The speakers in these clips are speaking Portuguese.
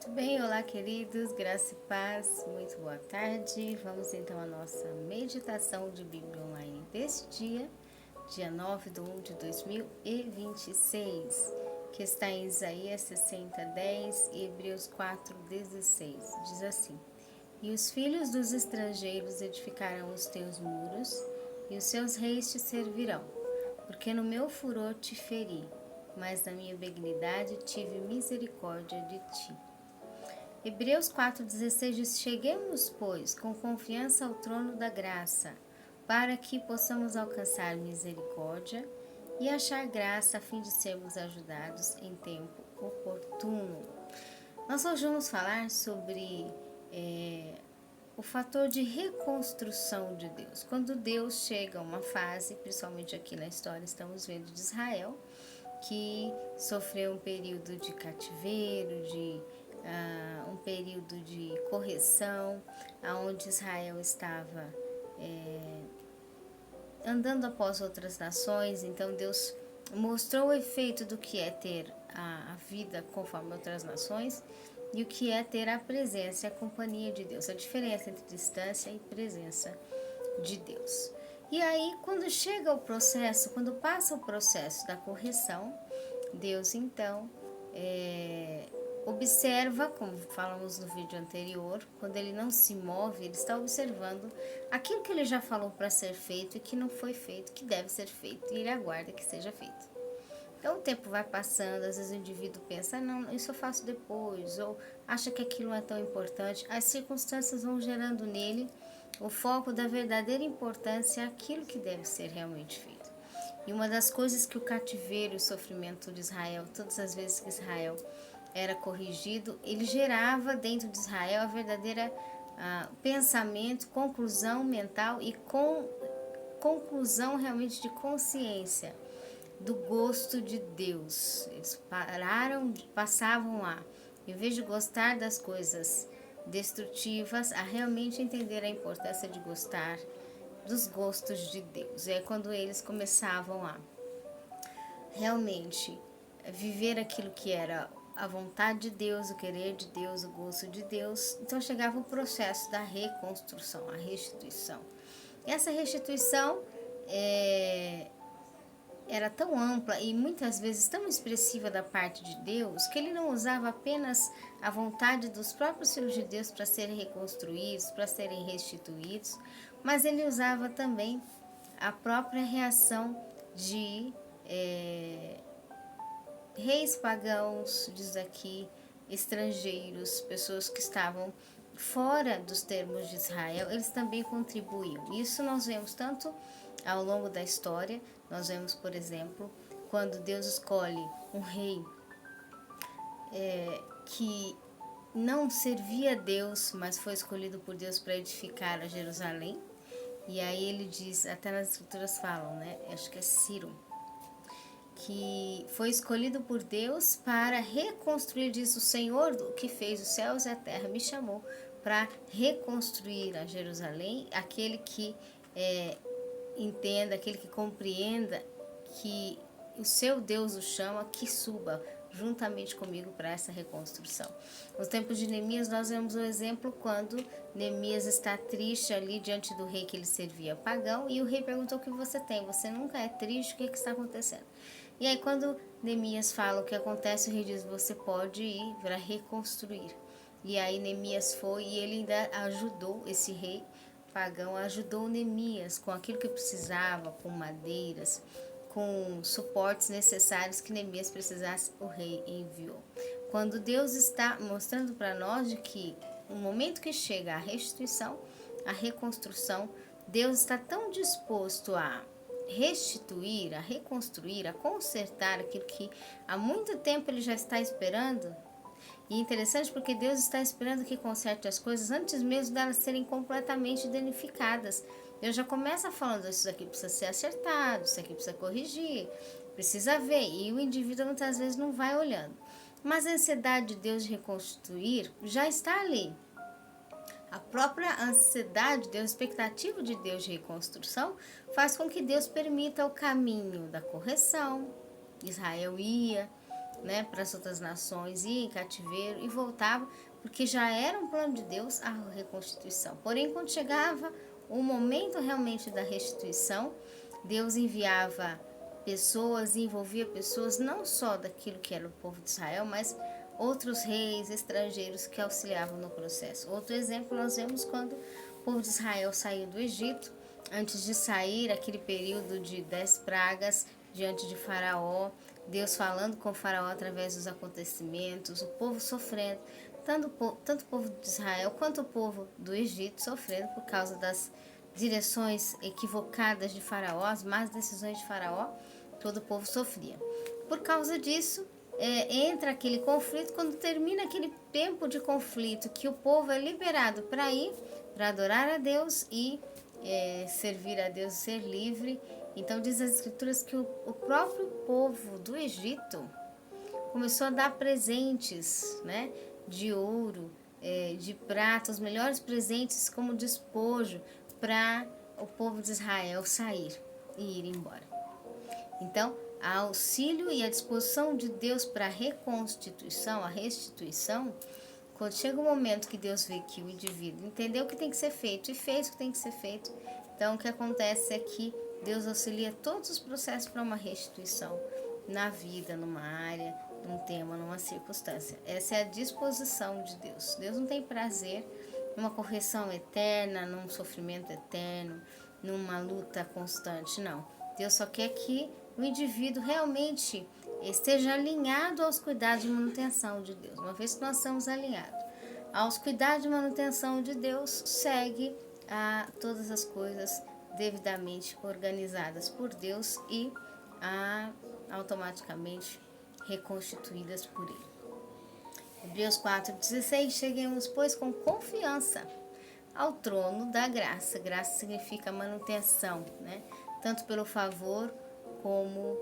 Muito bem, olá queridos, graça e paz, muito boa tarde. Vamos então à nossa meditação de Bíblia online deste dia 9 de 1 de 2026, que está em Isaías 60:10 e Hebreus 4:16. Diz assim: E os filhos dos estrangeiros edificarão os teus muros, e os seus reis te servirão, porque no meu furor te feri, mas na minha benignidade tive misericórdia de ti. Hebreus 4,16 diz: Cheguemos, pois, com confiança ao trono da graça, para que possamos alcançar misericórdia e achar graça a fim de sermos ajudados em tempo oportuno. Nós hoje vamos falar sobre o fator de reconstrução de Deus. Quando Deus chega a uma fase, principalmente aqui na história estamos vendo de Israel, que sofreu um período de cativeiro, um período de correção, onde Israel estava andando após outras nações. Então Deus mostrou o efeito do que é ter a vida conforme outras nações e o que é ter a presença e a companhia de Deus, a diferença entre distância e presença de Deus. E aí, quando chega o processo, quando passa o processo da correção, Deus então observa, como falamos no vídeo anterior, quando ele não se move, ele está observando aquilo que ele já falou para ser feito e que não foi feito, que deve ser feito, e ele aguarda que seja feito. Então o tempo vai passando, às vezes o indivíduo pensa, não, isso eu faço depois, ou acha que aquilo não é tão importante. As circunstâncias vão gerando nele o foco da verdadeira importância àquilo que deve ser realmente feito. E uma das coisas que o cativeiro e o sofrimento de Israel, todas as vezes que Israel era corrigido, ele gerava dentro de Israel a verdadeira pensamento, conclusão mental e conclusão realmente de consciência do gosto de Deus. Eles passavam em vez de gostar das coisas destrutivas, a realmente entender a importância de gostar dos gostos de Deus. É quando eles começavam a realmente viver aquilo que era a vontade de Deus, o querer de Deus, o gosto de Deus. Então chegava o processo da reconstrução, a restituição. E essa restituição era tão ampla e muitas vezes tão expressiva da parte de Deus, que ele não usava apenas a vontade dos próprios filhos de Deus para serem reconstruídos, para serem restituídos, mas ele usava também a própria reação de reis pagãos, diz aqui, estrangeiros, pessoas que estavam fora dos termos de Israel, eles também contribuíam. Isso nós vemos tanto ao longo da história. Nós vemos, por exemplo, quando Deus escolhe um rei que não servia a Deus, mas foi escolhido por Deus para edificar a Jerusalém. E aí ele diz, até nas escrituras falam, né? Acho que é Ciro, que foi escolhido por Deus para reconstruir, diz o Senhor que fez os céus e a terra, me chamou para reconstruir a Jerusalém, aquele que entenda, aquele que compreenda que o seu Deus o chama, que suba juntamente comigo para essa reconstrução. Nos tempos de Neemias, nós vemos o exemplo quando Neemias está triste ali diante do rei que ele servia pagão, e o rei perguntou: o que você tem? Você nunca é triste? O que está acontecendo? E aí quando Neemias fala o que acontece, o rei diz: você pode ir para reconstruir. E aí Neemias foi e ele ainda ajudou esse rei pagão, ajudou Neemias com aquilo que precisava, com madeiras, com suportes necessários que Neemias precisasse, o rei enviou. Quando Deus está mostrando para nós de que no momento que chega a restituição, a reconstrução, Deus está tão disposto a restituir, a reconstruir, a consertar aquilo que há muito tempo ele já está esperando. E interessante porque Deus está esperando que conserte as coisas antes mesmo delas serem completamente danificadas. Deus já começa falando: isso aqui precisa ser acertado, isso aqui precisa corrigir, precisa ver. E o indivíduo muitas vezes não vai olhando. Mas a ansiedade de Deus de reconstruir já está ali. A própria ansiedade de Deus, a expectativa de Deus de reconstrução, faz com que Deus permita o caminho da correção. Israel ia, né, para as outras nações, ia em cativeiro e voltava, porque já era um plano de Deus a reconstituição. Porém, quando chegava o momento realmente da restituição, Deus enviava pessoas, envolvia pessoas não só daquilo que era o povo de Israel, mas outros reis estrangeiros que auxiliavam no processo. Outro exemplo nós vemos quando o povo de Israel saiu do Egito. Antes de sair, aquele período de 10 pragas diante de Faraó, Deus falando com Faraó através dos acontecimentos, o povo sofrendo, tanto o povo de Israel quanto o povo do Egito sofrendo por causa das direções equivocadas de Faraó, as más decisões de Faraó, todo o povo sofria. Por causa disso, entra aquele conflito. Quando termina aquele tempo de conflito, que o povo é liberado para ir, para adorar a Deus e servir a Deus, ser livre. Então diz as escrituras que o próprio povo do Egito começou a dar presentes, né, de ouro, de prata, os melhores presentes como despojo para o povo de Israel sair e ir embora. Então, a auxílio e a disposição de Deus para a reconstituição, a restituição, quando chega o momento que Deus vê que o indivíduo entendeu o que tem que ser feito e fez o que tem que ser feito, então o que acontece é que Deus auxilia todos os processos para uma restituição na vida, numa área, num tema, numa circunstância. Essa é a disposição de Deus. Deus não tem prazer numa correção eterna, num sofrimento eterno, numa luta constante, não. Deus só quer que o indivíduo realmente esteja alinhado aos cuidados de manutenção de Deus. Uma vez que nós estamos alinhados aos cuidados de manutenção de Deus, segue a todas as coisas devidamente organizadas por Deus e automaticamente reconstituídas por Ele. Hebreus 4,16, cheguemos, pois, com confiança ao trono da graça. Graça significa manutenção, né? Tanto pelo favor como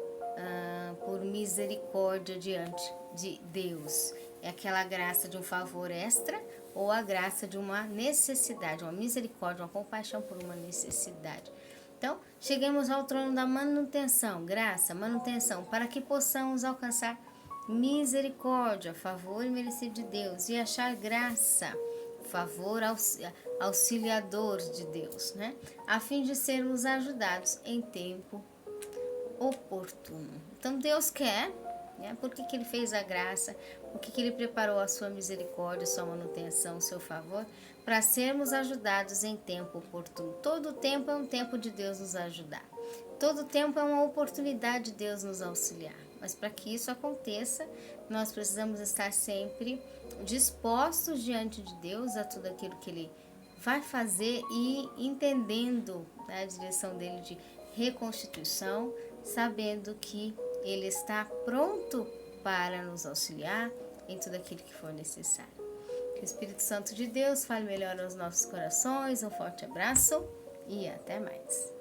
por misericórdia diante de Deus. É aquela graça de um favor extra ou a graça de uma necessidade, uma misericórdia, uma compaixão por uma necessidade. Então, cheguemos ao trono da manutenção, graça, manutenção, para que possamos alcançar misericórdia, favor merecido de Deus e achar graça, favor auxiliador de Deus, né? A fim de sermos ajudados em tempo oportuno. Então Deus quer, né? Por que Ele fez a graça? Por que Ele preparou a sua misericórdia, sua manutenção, seu favor? Para sermos ajudados em tempo oportuno. Todo tempo é um tempo de Deus nos ajudar. Todo tempo é uma oportunidade de Deus nos auxiliar. Mas para que isso aconteça, nós precisamos estar sempre dispostos diante de Deus a tudo aquilo que Ele vai fazer e entendendo, né, a direção dele de reconstituição, sabendo que Ele está pronto para nos auxiliar em tudo aquilo que for necessário. Que o Espírito Santo de Deus fale melhor aos nossos corações. Um forte abraço e até mais.